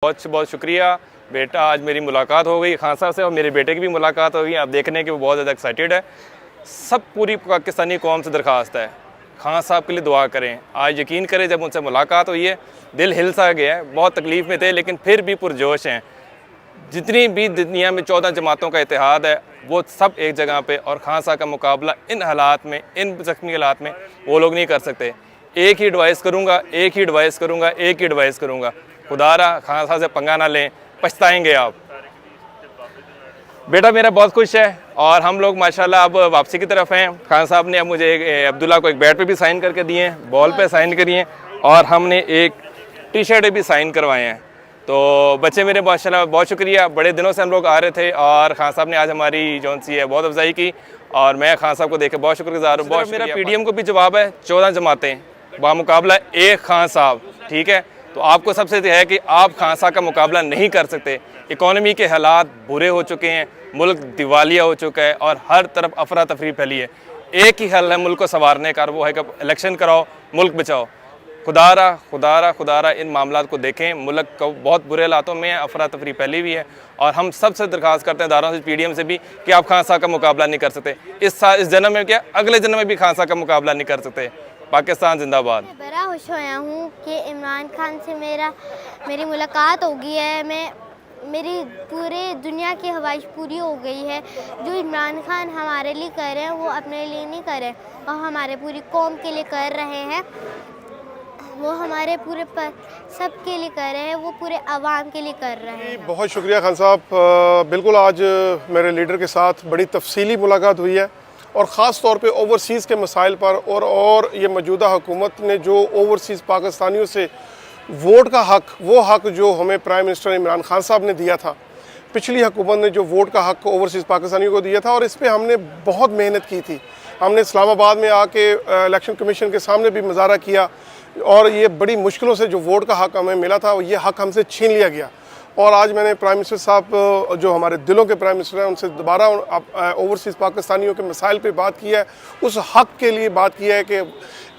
बहुत बहुत शुक्रिया बेटा, आज मेरी मुलाकात हो गई खान साहब से और मेरे बेटे की भी मुलाकात हो गई। आप देखने के वो बहुत ज़्यादा एक्साइटेड है। सब पूरी पाकिस्तानी कौम से दरख्वास्त है, खान साहब के लिए दुआ करें। आज यकीन करें, जब उनसे मुलाकात हुई है दिल हिल सा गया है। बहुत तकलीफ़ में थे लेकिन फिर भी पुरजोश हैं। जितनी भी दुनिया में 14 जमातों का इत्तेहाद है वो सब एक जगह पे, और खान साहब का मुकाबला इन हालात में, इन ज़ख्मी हालात में वो लोग नहीं कर सकते। एक ही एडवाइस करूँगा, खुदारा खान साहब से पंगा ना लें, पछताएंगे आप। बेटा मेरा बहुत खुश है और हम लोग माशाल्लाह अब वापसी की तरफ हैं। खान साहब ने अब मुझे अब्दुल्ला को एक बैट पे भी साइन करके दिए हैं, बॉल पे साइन करी हैं और हमने एक टी शर्ट भी साइन करवाए हैं। तो बच्चे मेरे माशाल्लाह बहुत शुक्रिया। बड़े दिनों से हम लोग आ रहे थे और खान साहब ने आज हमारी जौन सी है बहुत अफजाई की और मैं खान साहब को देख के बहुत शुक्रगुजार हूँ। बहुत मेरा PDM को भी जवाब है, 14 जमातें बामुकाबला एक खान साहब, ठीक है। तो आपको सबसे है कि आप खान साहब का मुकाबला नहीं कर सकते। इकॉनमी के हालात बुरे हो चुके हैं, मुल्क दिवालिया हो चुका है और हर तरफ अफरा तफरी फैली है। एक ही हल है मुल्क को संवारने का, वो है कि इलेक्शन कराओ, मुल्क बचाओ। खुदारा इन मामलात को देखें। मुल्क को बहुत बुरे हालातों में है, अफरा तफरी फैली हुई है और हम सबसे दरख्वास्त करते हैं दारों से, PDM से भी, कि आप खान साहब का मुकाबला नहीं कर सकते। इस जन्म में क्या, अगले जन्म में भी खान साहब का मुकाबला नहीं कर सकते। पाकिस्तान जिंदाबाद। मैं बड़ा खुश होया हूँ कि इमरान खान से मेरी मुलाकात हो गई है। मेरी पूरे दुनिया की ख्वाहिश पूरी हो गई है। जो इमरान खान हमारे लिए कर रहे हैं वो अपने लिए नहीं कर रहे और हमारे पूरी कौम के लिए कर रहे हैं। वो हमारे पूरे सब के लिए कर रहे हैं, वो पूरे अवाम के लिए कर रहे हैं। बहुत शुक्रिया खान साहब। बिल्कुल आज मेरे लीडर के साथ बड़ी तफसीली मुलाकात हुई है और ख़ास तौर पे ओवरसीज़ के मसाइल पर और ये मौजूदा हुकूमत ने जो ओवरसीज़ पाकिस्तानियों से वोट का हक़, वो हक़ जो हमें प्राइम मिनिस्टर इमरान खान साहब ने दिया था, पिछली हुकूमत ने जो वोट का हक़ ओवरसीज़ पाकिस्तानियों को दिया था और इस पर हमने बहुत मेहनत की थी। हमने इस्लामाबाद में आके इलेक्शन कमीशन के सामने भी मुज़ाहरा किया और ये बड़ी मुश्किलों से जो वोट का हक़ हमें मिला था ये हक़ हमसे छीन लिया गया। और आज मैंने प्राइम मिनिस्टर साहब जो हमारे दिलों के प्राइम मिनिस्टर हैं उनसे दोबारा ओवरसीज़ पाकिस्तानियों के मसाइल पे बात की है, उस हक़ के लिए बात की है कि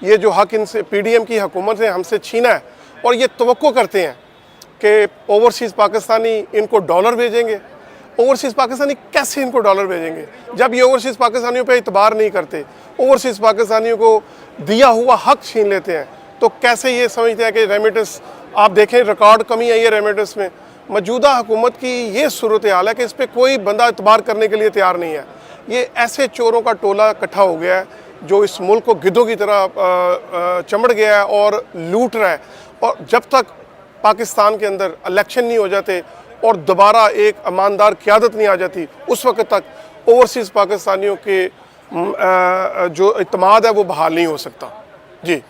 ये जो हक़ इनसे PDM की हुकूमत ने हमसे छीना है और ये तवक्को करते हैं कि ओवरसीज़ पाकिस्तानी इनको डॉलर भेजेंगे। ओवरसीज़ पाकिस्तानी कैसे इनको डॉलर भेजेंगे जब ये ओवरसीज़ पाकिस्तानियों पर इतबार नहीं करते, ओवरसीज़ पाकिस्तानियों को दिया हुआ हक़ छीन लेते हैं। तो कैसे ये समझते हैं कि रेमिटेंस, आप देखें रिकॉर्ड कमी आई है रेमिटेंस में। मौजूदा हुकूमत की ये सूरत हाल है कि इस पर कोई बंदा इतबार करने के लिए तैयार नहीं है। ये ऐसे चोरों का टोला इकट्ठा हो गया है जो इस मुल्क को गिद्धों की तरह चमड़ गया है और लूट रहा है। और जब तक पाकिस्तान के अंदर इलेक्शन नहीं हो जाते और दोबारा एक ईमानदार क़यादत नहीं आ जाती, उस वक्त तक ओवरसीज़ पाकिस्तानियों के जो इत्मीनान है वो बहाल नहीं हो सकता। जी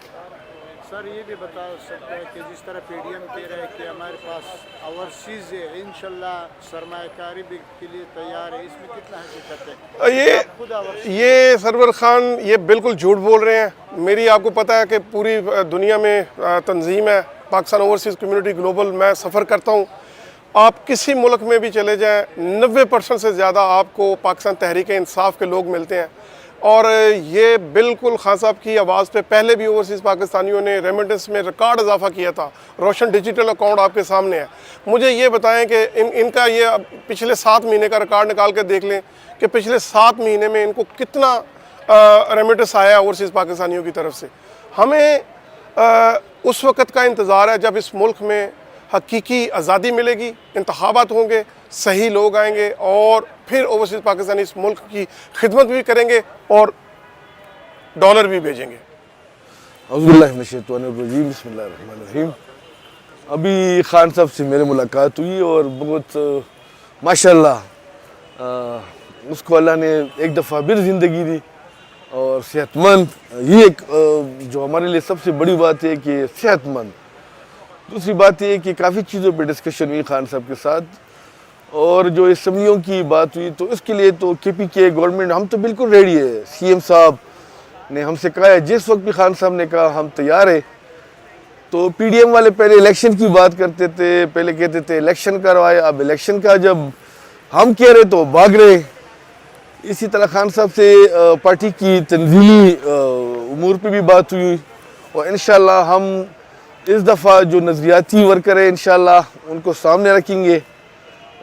सर, ये भी बता सकते हैं कि जिस तरह PDM कह रहे हैं कि हमारे पास ओवरसीज़ है, इंशाल्लाह सरमायाकारी भी के लिए तैयार है, इसमें कितना हकीकत है? ये सरवर खान ये बिल्कुल झूठ बोल रहे हैं। मेरी आपको पता है कि पूरी दुनिया में तंजीम है पाकिस्तान ओवरसीज़ कम्युनिटी ग्लोबल। मैं सफ़र करता हूँ, आप किसी मुल्क में भी चले जाएँ 90% से ज़्यादा आपको पाकिस्तान तहरीक इंसाफ के लोग मिलते हैं। और ये बिल्कुल खान साहब की आवाज़ पे पहले भी ओवरसीज़ पाकिस्तानियों ने रेमिटेंस में रिकॉर्ड इजाफा किया था। रोशन डिजिटल अकाउंट आपके सामने है। मुझे ये बताएं कि इनका ये पिछले 7 महीने का रिकॉर्ड निकाल कर देख लें कि पिछले 7 महीने में इनको कितना रेमिटेंस आया ओवरसीज़ पाकिस्तानियों की तरफ से। हमें उस वक़्त का इंतज़ार है जब इस मुल्क में हकीकी आज़ादी मिलेगी, इंतखाबात होंगे, सही लोग आएंगे और फिर ओवरसीज़ पाकिस्तानी इस मुल्क की खिदमत भी करेंगे और डॉलर भी भेजेंगे। बिस्मिल्लाहिर्रहमानिर्रहीम। अभी खान साहब से मेरी मुलाकात हुई और बहुत माशाल्लाह उसको अल्लाह ने एक दफ़ा फिर ज़िंदगी दी और सेहतमंद। ये एक जो हमारे लिए सबसे बड़ी बात है कि सेहतमंद। दूसरी बात ये कि काफ़ी चीज़ों पे डिस्कशन हुई खान साहब के साथ और जो असम्बलियों की बात हुई तो इसके लिए तो KPK गवर्नमेंट हम तो बिल्कुल रेडी है। CM साहब ने हमसे कहा है, जिस वक्त भी खान साहब ने कहा हम तैयार है। तो PDM वाले पहले इलेक्शन की बात करते थे, पहले कहते थे इलेक्शन करवाए, अब इलेक्शन का जब हम कह रहे तो भाग रहे। इसी तरह खान साहब से पार्टी की तंजीमी उमूर पर भी बात हुई और इंशाल्लाह हम इस दफ़ा जो नज़रियाती वर्कर है इंशाल्लाह उनको सामने रखेंगे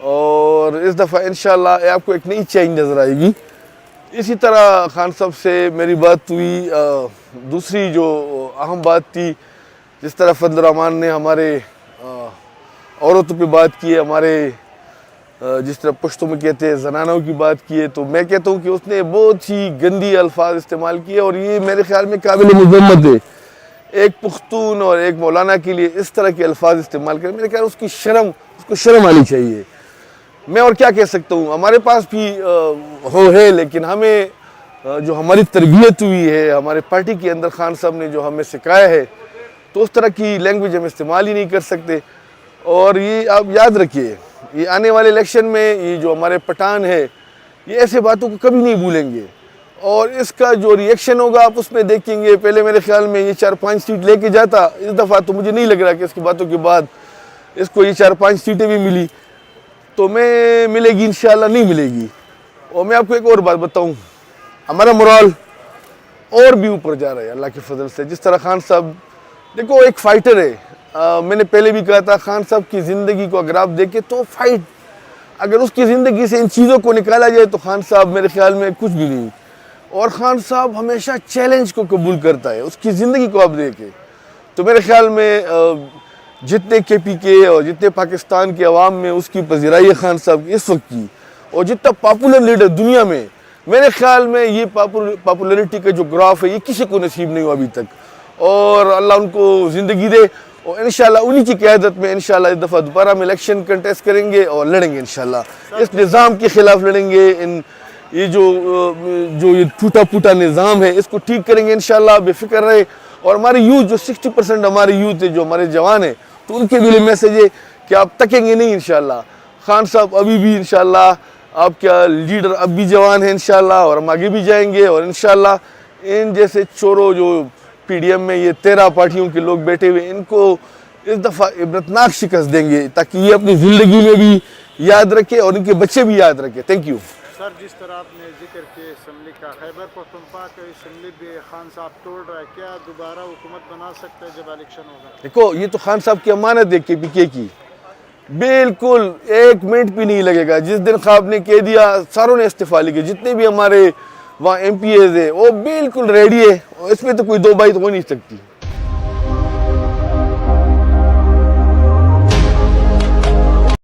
और इस दफ़ा इंशाल्लाह आपको एक नई चेंज नज़र आएगी। इसी तरह खान साहब से मेरी बात हुई। दूसरी जो अहम बात थी, जिस तरह फजल रहमान ने हमारे औरतों पे बात की है, हमारे जिस तरह पुश्तों में कहते हैं जनानों की बात की है, तो मैं कहता हूँ कि उसने बहुत ही गंदी अल्फाज इस्तेमाल किए और ये मेरे ख्याल में काबिल मज़म्मत है। एक पुख्तून और एक मौलाना के लिए इस तरह के अल्फाज इस्तेमाल करें, मेरे ख्याल उसको शर्म आनी चाहिए। मैं और क्या कह सकता हूँ, हमारे पास भी है, लेकिन हमें जो हमारी तरबियत हुई है हमारे पार्टी के अंदर, खान साहब ने जो हमें सिखाया है, तो उस तरह की लैंग्वेज हम इस्तेमाल ही नहीं कर सकते। और ये आप याद रखिए, ये आने वाले इलेक्शन में ये जो हमारे पठान है, ये ऐसे बातों को कभी नहीं भूलेंगे और इसका जो रिएक्शन होगा आप उसमें देखेंगे। पहले मेरे ख्याल में ये 4-5 सीट लेके जाता, इस दफ़ा तो मुझे नहीं लग रहा कि इसकी बातों के बाद इसको ये 4-5 सीटें भी मिली तो मैं मिलेगी, इंशाल्लाह नहीं मिलेगी। और मैं आपको एक और बात बताऊं, हमारा मोरल और भी ऊपर जा रहा है अल्लाह के फजल से। जिस तरह खान साहब देखो एक फाइटर है, मैंने पहले भी कहा था, खान साहब की ज़िंदगी को अगर आप देखें तो फाइट, अगर उसकी ज़िंदगी से इन चीज़ों को निकाला जाए तो खान साहब मेरे ख्याल में कुछ भी नहीं। और खान साहब हमेशा चैलेंज को कबूल करता है, उसकी ज़िंदगी को आप देखें तो मेरे ख्याल में जितने KPK और जितने पाकिस्तान के अवाम में उसकी पजीराई है खान साहब की इस वक्त की, और जितना पॉपुलर लीडर दुनिया में, मेरे ख्याल में ये पॉपुलरिटी का जो ग्राफ है ये किसी को नसीब नहीं हुआ अभी तक। और अल्लाह उनको ज़िंदगी दे और इंशाल्लाह उन्हीं की क़यादत में इंशाल्लाह इस दफ़ा दोबारा हम इलेक्शन कंटेस्ट करेंगे और लड़ेंगे इंशाल्लाह। इस निज़ाम के ख़िलाफ़ लड़ेंगे, ये जो ये टूटा फूटा निज़ाम है इसको ठीक करेंगे इंशाल्लाह, बेफिक्र रहे। और हमारे यूथ जो 60% हमारे यूथ है, जो हमारे जवान है, तो उनके लिए मैसेज है कि आप तकेंगे नहीं इंशाल्लाह। खान साहब अभी भी इंशाल्लाह आपका लीडर अब भी जवान है इंशाल्लाह, और हम आगे भी जाएंगे और इंशाल्लाह इन जैसे चोरों जो PDM में ये 13 पार्टियों के लोग बैठे हुए, इनको इस दफ़ा इबरतनाक शिकस्त देंगे ताकि ये अपनी ज़िंदगी में भी याद रखे और इनके बच्चे भी याद रखे। Thank you sir. जिस तरह आपने जिक्र किया असम्बली का, खैबर पख्तूनख्वा का असम्बली भी खान साहब तोड़ रहा है, क्या दोबारा हुकूमत बना सकता है जब इलेक्शन होगा? देखो ये तो खान साहब की अमानत है KPK की, बिल्कुल 1 मिनट भी नहीं लगेगा। जिस दिन ख्वाब ने कह दिया सारों ने इस्तीफा लिखे, जितने भी हमारे वहाँ MPAs है वो बिल्कुल रेडी है, इसमें तो कोई दो बात हो नहीं सकती।